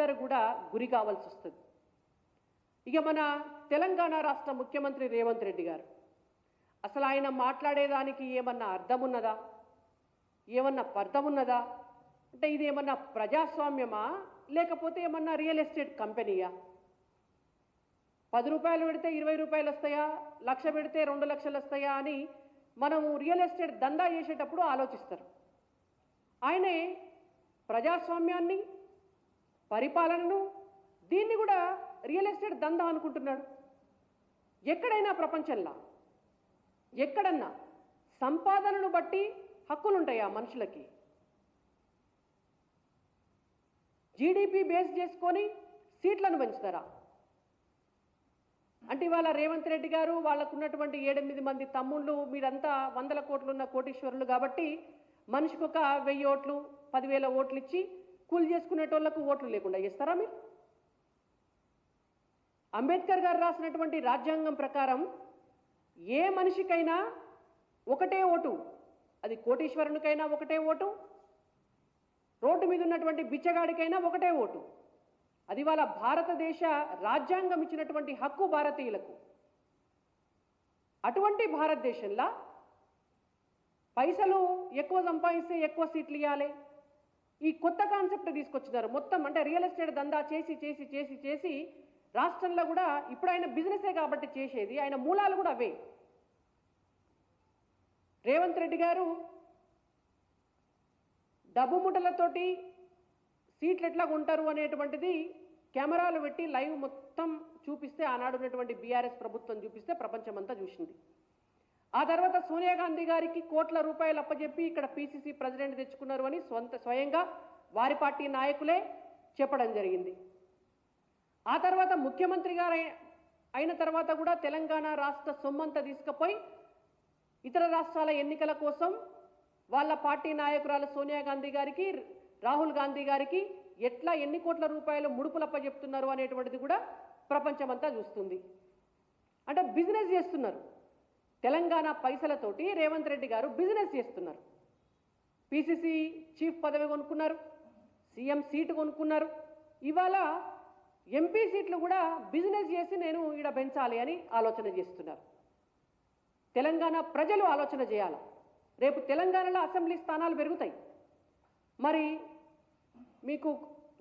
అందరూ కూడా గురి కావాల్సి వస్తుంది. ఇక మన తెలంగాణ రాష్ట్ర ముఖ్యమంత్రి రేవంత్ రెడ్డి గారు అసలు ఆయన మాట్లాడేదానికి ఏమన్నా అర్థం ఉన్నదా, ఏమన్నా అర్థం ఉన్నదా? అంటే ఇది ఏమన్నా ప్రజాస్వామ్యమా లేకపోతే ఏమన్నా రియల్ ఎస్టేట్ కంపెనీయా? 10 రూపాయలు పెడితే 20 రూపాయలు వస్తాయా, 1,00,000 పెడితే 2 లక్షలు వస్తాయా అని మనం రియల్ ఎస్టేట్ దందా చేసేటప్పుడు ఆలోచిస్తారు. ఆయనే ప్రజాస్వామ్యాన్ని, పరిపాలనను, దీన్ని కూడా రియల్ ఎస్టేట్ దందా అనుకుంటున్నాడు. ఎక్కడైనా ప్రపంచంలో ఎక్కడన్నా సంపాదనను బట్టి హక్కులుంటాయా మనుషులకి? జీడిపి బేస్ చేసుకొని సీట్లను పెంచుతారా? అంటే ఇవాళ రేవంత్ రెడ్డి గారు వాళ్ళకున్నటువంటి 7-8 మంది తమ్ముళ్ళు, మీరంతా 100 కోట్లున్న కోటీశ్వరులు కాబట్టి మనిషికి ఒక 1000 ఓట్లు 10,000 ఓట్లు ఇచ్చి కూలి చేసుకునేటోళ్లకు ఓట్లు లేకుండా చేస్తారా మీరు? అంబేద్కర్ గారు రాసినటువంటి రాజ్యాంగం ప్రకారం ఏ మనిషికైనా ఒకటే ఓటు, అది కోటీశ్వరునికైనా ఒకటే ఓటు, రోడ్డు మీద ఉన్నటువంటి బిచ్చగాడికైనా ఒకటే ఓటు. అది వాళ్ళ భారతదేశ రాజ్యాంగం ఇచ్చినటువంటి హక్కు భారతీయులకు. అటువంటి భారతదేశంలో పైసలు ఎక్కువ సంపాదిస్తే ఎక్కువ సీట్లు ఇవ్వాలి, ఈ కొత్త కాన్సెప్ట్ తీసుకొచ్చినారు. మొత్తం అంటే రియల్ ఎస్టేట్ దందా చేసి చేసి చేసి చేసి రాష్ట్రంలో కూడా ఇప్పుడు ఆయన బిజినెసే కాబట్టి చేసేది, ఆయన మూలాలు కూడా అవే. రేవంత్ రెడ్డి గారు డబ్బు ముఠలతోటి సీట్లు ఎట్లా కొంటారు అనేటువంటిది కెమెరాలు పెట్టి లైవ్ మొత్తం చూపిస్తే, ఆనాడు ఉన్నటువంటి బీఆర్ఎస్ ప్రభుత్వం చూపిస్తే ప్రపంచమంతా చూసింది. ఆ తర్వాత సోనియా గాంధీ గారికి కోట్ల రూపాయలు అప్పచెప్పి ఇక్కడ పీసీసీ ప్రెసిడెంట్ తెచ్చుకున్నారు అని స్వయంగా వారి పార్టీ నాయకులే చెప్పడం జరిగింది. ఆ తర్వాత ముఖ్యమంత్రి గారు అయిన తర్వాత కూడా తెలంగాణ రాష్ట్ర సొమ్మంతా తీసుకుపోయి ఇతర రాష్ట్రాల ఎన్నికల కోసం వాళ్ళ పార్టీ నాయకురాలు సోనియా గాంధీ గారికి, రాహుల్ గాంధీ గారికి ఎట్లా ఎన్ని కోట్ల రూపాయలు ముడుపులప్ప చెప్తున్నారు అనేటువంటిది కూడా ప్రపంచమంతా చూస్తుంది. అంటే బిజినెస్ చేస్తున్నారు. తెలంగాణ పైసలతోటి రేవంత్ రెడ్డి గారు బిజినెస్ చేస్తున్నారు. పీసీసీ చీఫ్ పదవి కొనుక్కున్నారు, సీఎం సీటు కొనుక్కున్నారు. ఇవాళ ఎంపీ సీట్లు కూడా బిజినెస్ చేసి నేను ఈడ పెంచాలి అని ఆలోచన చేస్తున్నారు. తెలంగాణ ప్రజలు ఆలోచన చేయాలి. రేపు తెలంగాణలో అసెంబ్లీ స్థానాలు పెరుగుతాయి. మరి మీకు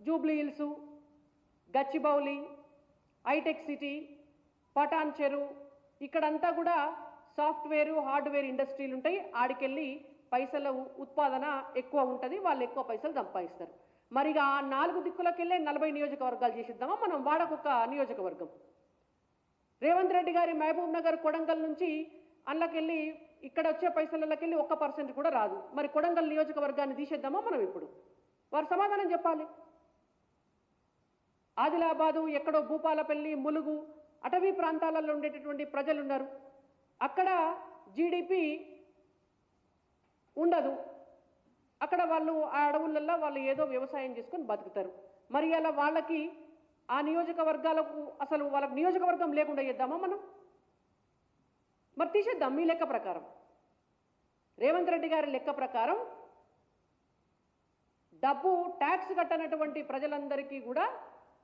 Jubilee Hills, Gachibowli, Hitech City, Patancheru, ఇక్కడంతా కూడా సాఫ్ట్వేరు హార్డ్వేర్ ఇండస్ట్రీలు ఉంటాయి. ఆడికెళ్ళి పైసల ఉత్పాదన ఎక్కువ ఉంటుంది, వాళ్ళు ఎక్కువ పైసలు సంపాదిస్తారు. మరి ఆ 4 దిక్కులకెళ్ళే 40 నియోజకవర్గాలు చేసిద్దామా మనం? వాడకొక నియోజకవర్గం. రేవంత్ రెడ్డి గారి మహబూబ్ నగర్, కొడంగల్ నుంచి అందులోకెళ్ళి ఇక్కడ వచ్చే పైసలకెళ్ళి 1% కూడా రాదు. మరి కొడంగల్ నియోజకవర్గాన్ని తీసేద్దామా మనం? ఇప్పుడు వారు సమాధానం చెప్పాలి. ఆదిలాబాదు, ఎక్కడో భూపాలపల్లి, ములుగు, అటవీ ప్రాంతాలలో ఉండేటటువంటి ప్రజలు ఉన్నారు. అక్కడ జీడిపి ఉండదు. అక్కడ వాళ్ళు ఆ అడవులలో వాళ్ళు ఏదో వ్యవసాయం చేసుకొని బతుకుతారు. మరి అలా వాళ్ళకి ఆ నియోజకవర్గాలకు అసలు వాళ్ళకి నియోజకవర్గం లేకుండా చేద్దామా మనం? మరి తీసేద్దాం. మీ లెక్క ప్రకారం, రేవంత్ రెడ్డి గారి లెక్క ప్రకారం డబ్బు ట్యాక్స్ కట్టనటువంటి ప్రజలందరికీ కూడా,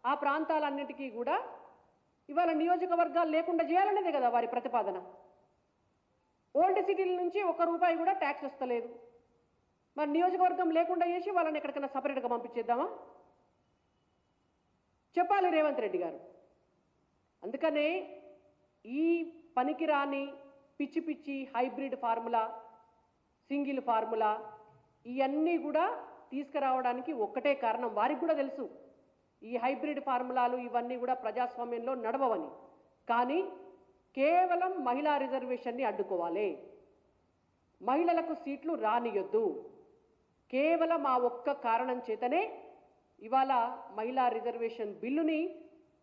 ఆ ప్రాంతాలన్నిటికీ కూడా ఇవాళ నియోజకవర్గాలు లేకుండా చేయాలనేదే కదా వారి ప్రతిపాదన. ఓల్డ్ సిటీల నుంచి ₹1 కూడా ట్యాక్స్ వస్తలేదు. మరి నియోజకవర్గం లేకుండా చేసి వాళ్ళని ఎక్కడికైనా సపరేట్గా పంపించేద్దామా? చెప్పాలి రేవంత్ రెడ్డి గారు. అందుకనే ఈ పనికిరాని పిచ్చి పిచ్చి హైబ్రిడ్ ఫార్ములా, సింగిల్ ఫార్ములా, ఇవన్నీ కూడా తీసుకురావడానికి ఒక్కటే కారణం. వారికి కూడా తెలుసు ఈ హైబ్రిడ్ ఫార్ములాలు ఇవన్నీ కూడా ప్రజాస్వామ్యంలో నడవవని. కానీ కేవలం మహిళా రిజర్వేషన్ని అడ్డుకోవాలి, మహిళలకు సీట్లు రానియొద్దు. కేవలం ఆ ఒక్క కారణం చేతనే ఇవాళ మహిళా రిజర్వేషన్ బిల్లుని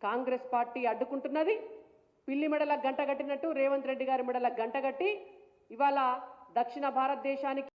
కాంగ్రెస్ పార్టీ అడ్డుకుంటున్నది. పిల్లి మెడల గంట కట్టినట్టు రేవంత్ రెడ్డి గారి మెడల గంట కట్టి ఇవాళ దక్షిణ భారతదేశానికి